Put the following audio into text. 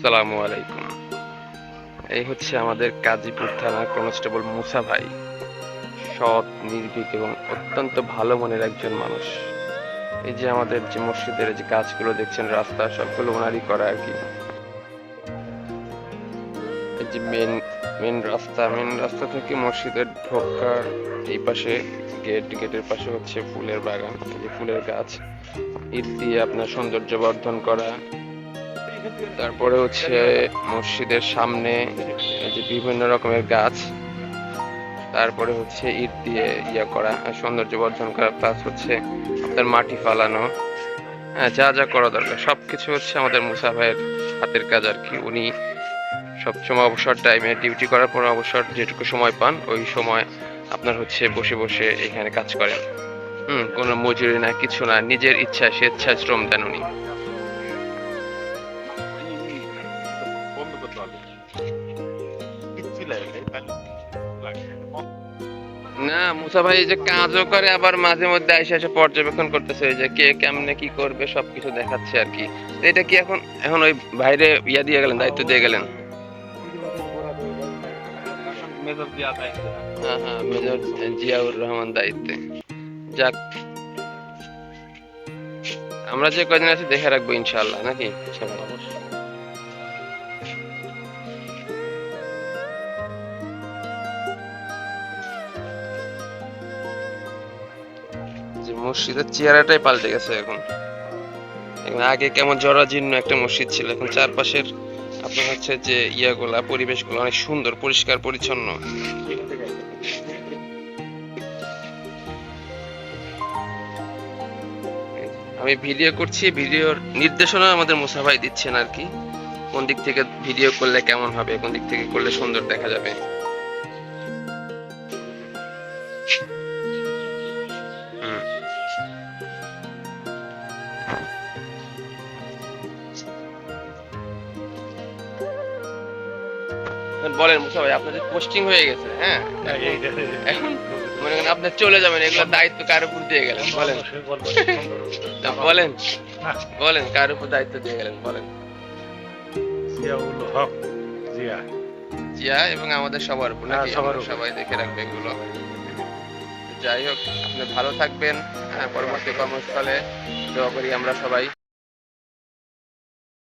আসসালামু আলাইকুম। এই হচ্ছে আমাদের গাজীপুর থানার কনস্টেবল মুসা ভাই। সৎ, নির্ভীক এবং অত্যন্ত ভালো মনের একজন মানুষ। এই যে আমাদের যে মসজিদের যে কাজগুলো দেখছেন, রাস্তা সবগুলো ওনারই করা আর কি। এই যে মেন রাস্তা থেকে মসজিদের ঢোকার এই পাশে গেটের পাশে হচ্ছে ফুলের বাগান, এই যে ফুলের গাছ, ইট দিয়ে আপনার সৌন্দর্য বর্ধন করা। তারপরে হচ্ছে মসজিদের সামনে এই যে বিভিন্ন রকমের গাছ, তারপরে হচ্ছে ইট দিয়ে করা, সৌন্দর্য বর্ধন করা, প্লাস হচ্ছে আপনার মাটি ফালানো। হ্যাঁ, যা যা করা দরকার সবকিছু হচ্ছে আমাদের মুসা ভাইয়ের হাতের কাজ আর কি। উনি সবসময় অবসর টাইমে ডিউটি করার পর অবসর যেটুকু সময় পান ওই সময় আপনার হচ্ছে বসে বসে এখানে কাজ করেন। কোনো মজুরি না, কিছু না, নিজের ইচ্ছা স্বেচ্ছায় শ্রম দেন উনি। না, মুসা ভাই এই যে কাজও করে, আবার মাঝে মধ্যে এসে এসে পর্যবেক্ষণ করতেছে, এই যে কে কেমনে কি করবে সবকিছু দেখাচ্ছে আর কি। তো এটা কি এখন এখন ওই ভাইরে দিয়ে গেলেন, দায়িত্ব দিয়ে গেলেন? হ্যাঁ হ্যাঁ, মেজর জিয়াউর রহমান দায়িত্বে। যাক, আমরা যে কদিন আছি দেখে রাখবো ইনশাআল্লাহ, নাকি সবাই? যে মসজিদের চেহারাটাই পাল্টে গেছে এখন। আগে কেমন জরাজীর্ণ একটা মসজিদ ছিল, এখন চারপাশের আপনার হচ্ছে যে পরিবেশগুলো অনেক সুন্দর, পরিষ্কার পরিচ্ছন্ন। আমি ভিডিও করছি, ভিডিওর নির্দেশনা আমাদের মুসা ভাই দিচ্ছেন আর কি। কোন দিক থেকে ভিডিও করলে কেমন হবে, কোন দিক থেকে করলে সুন্দর দেখা যাবে। বলেন মুসা ভাই, আপনাদের পোস্টিং হয়ে গেছে, হ্যাঁ, এখন মনে করেন আপনি চলে যাবেন, এগুলোর দায়িত্ব কার উপর দিয়ে গেলেন বলেন? বলেন বলেন, কার উপর দায়িত্ব দিয়ে গেলেন বলেন? জিয়া এবং আমাদের সবার উপর, নাকি? সবাই দেখে রাখবে এগুলো। যাই হোক, আপনি ভালো থাকবেন। হ্যাঁ, পরবর্তী কর্মস্থলে দোয়া করি আমরা সবাই।